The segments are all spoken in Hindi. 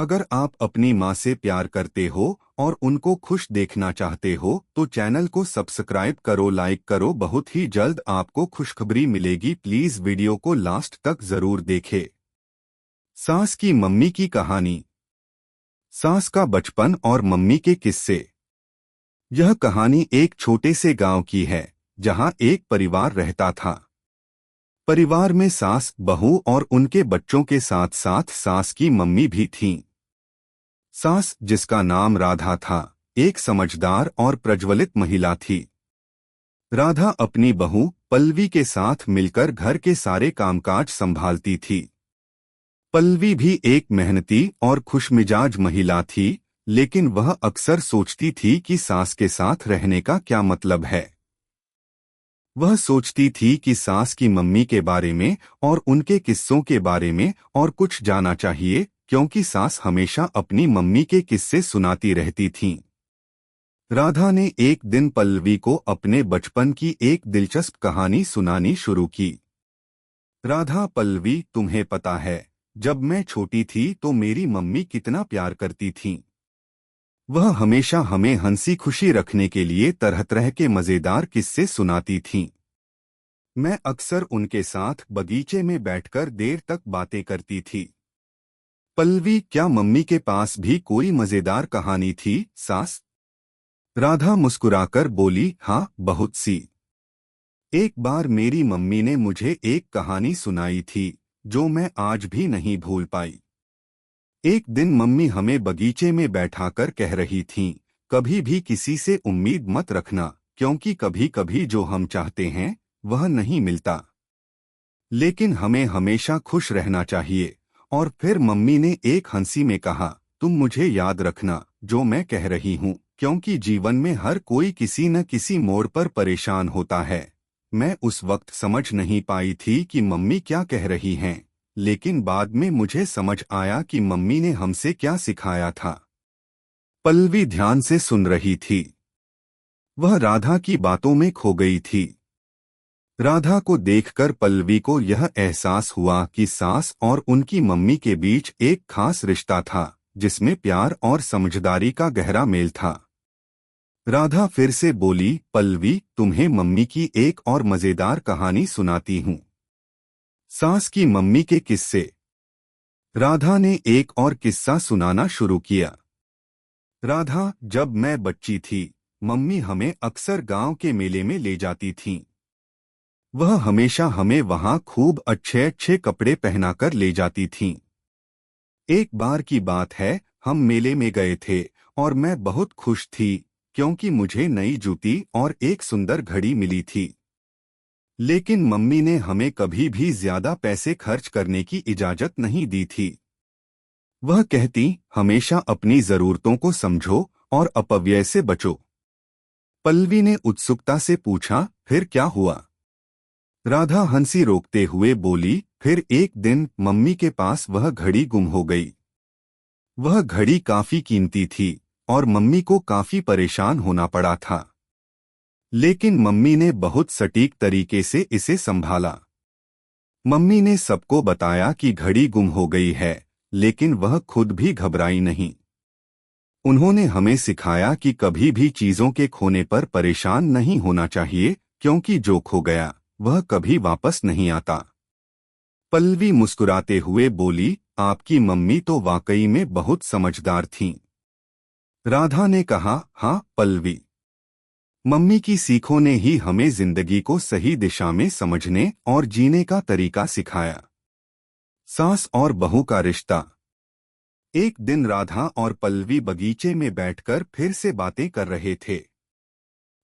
अगर आप अपनी माँ से प्यार करते हो और उनको खुश देखना चाहते हो तो चैनल को सब्सक्राइब करो, लाइक करो। बहुत ही जल्द आपको खुशखबरी मिलेगी। प्लीज वीडियो को लास्ट तक जरूर देखें। सास की मम्मी की कहानी। सास का बचपन और मम्मी के किस्से। यह कहानी एक छोटे से गांव की है जहां एक परिवार रहता था। परिवार में सास, बहू और उनके बच्चों के साथ साथ सास की मम्मी भी थीं। सास, जिसका नाम राधा था, एक समझदार और प्रज्वलित महिला थी। राधा अपनी बहू पल्लवी के साथ मिलकर घर के सारे कामकाज संभालती थी। पल्लवी भी एक मेहनती और खुशमिजाज महिला थी, लेकिन वह अक्सर सोचती थी कि सास के साथ रहने का क्या मतलब है। वह सोचती थी कि सास की मम्मी के बारे में और उनके किस्सों के बारे में और कुछ जाना चाहिए, क्योंकि सास हमेशा अपनी मम्मी के किस्से सुनाती रहती थीं। राधा ने एक दिन पल्लवी को अपने बचपन की एक दिलचस्प कहानी सुनानी शुरू की। राधा, पल्लवी, तुम्हें पता है, जब मैं छोटी थी तो मेरी मम्मी कितना प्यार करती थीं। वह हमेशा हमें हंसी खुशी रखने के लिए तरह तरह के मजेदार किस्से सुनाती थीं। मैं अक्सर उनके साथ बगीचे में बैठकर देर तक बातें करती थी। पल्लवी, क्या मम्मी के पास भी कोई मजेदार कहानी थी, सास? राधा मुस्कुराकर बोली, हाँ, बहुत सी। एक बार मेरी मम्मी ने मुझे एक कहानी सुनाई थी जो मैं आज भी नहीं भूल पाई। एक दिन मम्मी हमें बगीचे में बैठाकर कह रही थीं, कभी भी किसी से उम्मीद मत रखना, क्योंकि कभी कभी जो हम चाहते हैं वह नहीं मिलता, लेकिन हमें हमेशा खुश रहना चाहिए। और फिर मम्मी ने एक हंसी में कहा, तुम मुझे याद रखना जो मैं कह रही हूँ, क्योंकि जीवन में हर कोई किसी न किसी मोड़ पर परेशान होता है। मैं उस वक्त समझ नहीं पाई थी कि मम्मी क्या कह रही हैं, लेकिन बाद में मुझे समझ आया कि मम्मी ने हमसे क्या सिखाया था। पल्लवी ध्यान से सुन रही थी। वह राधा की बातों में खो गई थी। राधा को देखकर पल्लवी को यह एहसास हुआ कि सास और उनकी मम्मी के बीच एक खास रिश्ता था, जिसमें प्यार और समझदारी का गहरा मेल था। राधा फिर से बोली, पल्लवी, तुम्हें मम्मी की एक और मजेदार कहानी सुनाती हूँ। सास की मम्मी के किस्से। राधा ने एक और किस्सा सुनाना शुरू किया। राधा, जब मैं बच्ची थी, मम्मी हमें अक्सर गांव के मेले में ले जाती थीं। वह हमेशा हमें वहां खूब अच्छे अच्छे कपड़े पहनाकर ले जाती थीं। एक बार की बात है, हम मेले में गए थे और मैं बहुत खुश थी, क्योंकि मुझे नई जूती और एक सुंदर घड़ी मिली थी। लेकिन मम्मी ने हमें कभी भी ज्यादा पैसे खर्च करने की इजाजत नहीं दी थी। वह कहती, हमेशा अपनी जरूरतों को समझो और अपव्यय से बचो। पल्लवी ने उत्सुकता से पूछा, फिर क्या हुआ? राधा हंसी रोकते हुए बोली, फिर एक दिन मम्मी के पास वह घड़ी गुम हो गई। वह घड़ी काफी कीमती थी और मम्मी को काफी परेशान होना पड़ा था। लेकिन मम्मी ने बहुत सटीक तरीके से इसे संभाला। मम्मी ने सबको बताया कि घड़ी गुम हो गई है, लेकिन वह खुद भी घबराई नहीं। उन्होंने हमें सिखाया कि कभी भी चीजों के खोने पर परेशान नहीं होना चाहिए, क्योंकि जो खो गया वह कभी वापस नहीं आता। पल्लवी मुस्कुराते हुए बोली, आपकी मम्मी तो वाकई में बहुत समझदार थीं। राधा ने कहा, हाँ पल्लवी, मम्मी की सीखों ने ही हमें जिंदगी को सही दिशा में समझने और जीने का तरीका सिखाया। सास और बहू का रिश्ता। एक दिन राधा और पल्लवी बगीचे में बैठकर फिर से बातें कर रहे थे।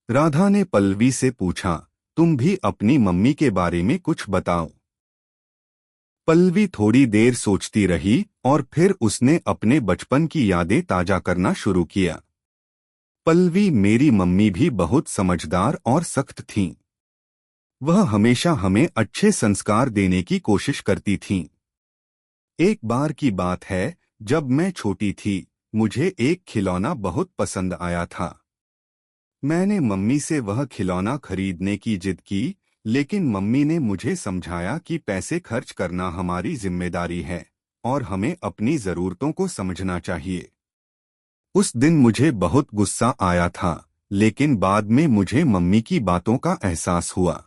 राधा ने पल्लवी से पूछा, तुम भी अपनी मम्मी के बारे में कुछ बताओ। पल्लवी थोड़ी देर सोचती रही और फिर उसने अपने बचपन की यादें ताजा करना शुरू किया। पल्लवी, मेरी मम्मी भी बहुत समझदार और सख्त थीं। वह हमेशा हमें अच्छे संस्कार देने की कोशिश करती थीं। एक बार की बात है, जब मैं छोटी थी, मुझे एक खिलौना बहुत पसंद आया था। मैंने मम्मी से वह खिलौना खरीदने की जिद की, लेकिन मम्मी ने मुझे समझाया कि पैसे खर्च करना हमारी जिम्मेदारी है, और हमें अपनी जरूरतों को समझना चाहिए। उस दिन मुझे बहुत गुस्सा आया था, लेकिन बाद में मुझे मम्मी की बातों का एहसास हुआ।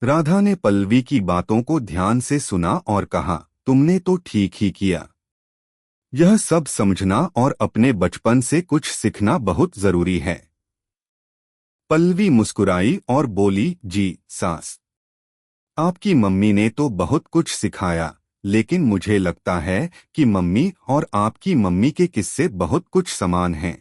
राधा ने पल्लवी की बातों को ध्यान से सुना और कहा, तुमने तो ठीक ही किया। यह सब समझना और अपने बचपन से कुछ सीखना बहुत जरूरी है। पल्लवी मुस्कुराई और बोली, जी सास, आपकी मम्मी ने तो बहुत कुछ सिखाया, लेकिन मुझे लगता है कि मम्मी और आपकी मम्मी के किस्से बहुत कुछ समान हैं।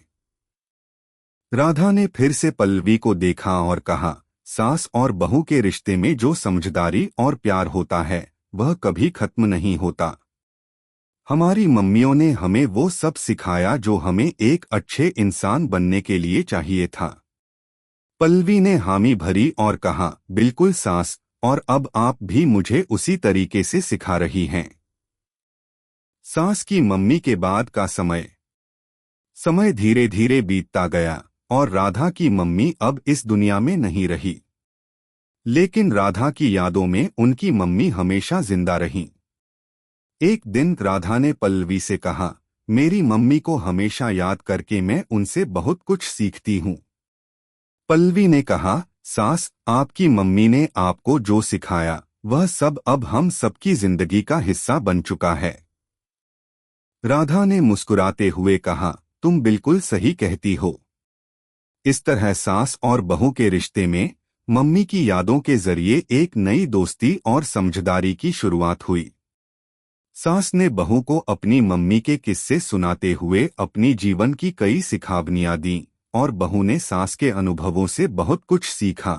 राधा ने फिर से पल्लवी को देखा और कहा, सास और बहू के रिश्ते में जो समझदारी और प्यार होता है वह कभी खत्म नहीं होता। हमारी मम्मियों ने हमें वो सब सिखाया जो हमें एक अच्छे इंसान बनने के लिए चाहिए था। पल्लवी ने हामी भरी और कहा, बिल्कुल सास, और अब आप भी मुझे उसी तरीके से सिखा रही हैं। सास की मम्मी के बाद का समय धीरे धीरे बीतता गया और राधा की मम्मी अब इस दुनिया में नहीं रही, लेकिन राधा की यादों में उनकी मम्मी हमेशा जिंदा रहीं। एक दिन राधा ने पल्लवी से कहा, मेरी मम्मी को हमेशा याद करके मैं उनसे बहुत कुछ सीखती हूँ। पल्लवी ने कहा, सास, आपकी मम्मी ने आपको जो सिखाया वह सब अब हम सबकी जिंदगी का हिस्सा बन चुका है। राधा ने मुस्कुराते हुए कहा, तुम बिल्कुल सही कहती हो। इस तरह सास और बहू के रिश्ते में मम्मी की यादों के जरिए एक नई दोस्ती और समझदारी की शुरुआत हुई। सास ने बहू को अपनी मम्मी के किस्से सुनाते हुए अपनी जीवन की कई सिखावनियां दी और बहू ने सास के अनुभवों से बहुत कुछ सीखा।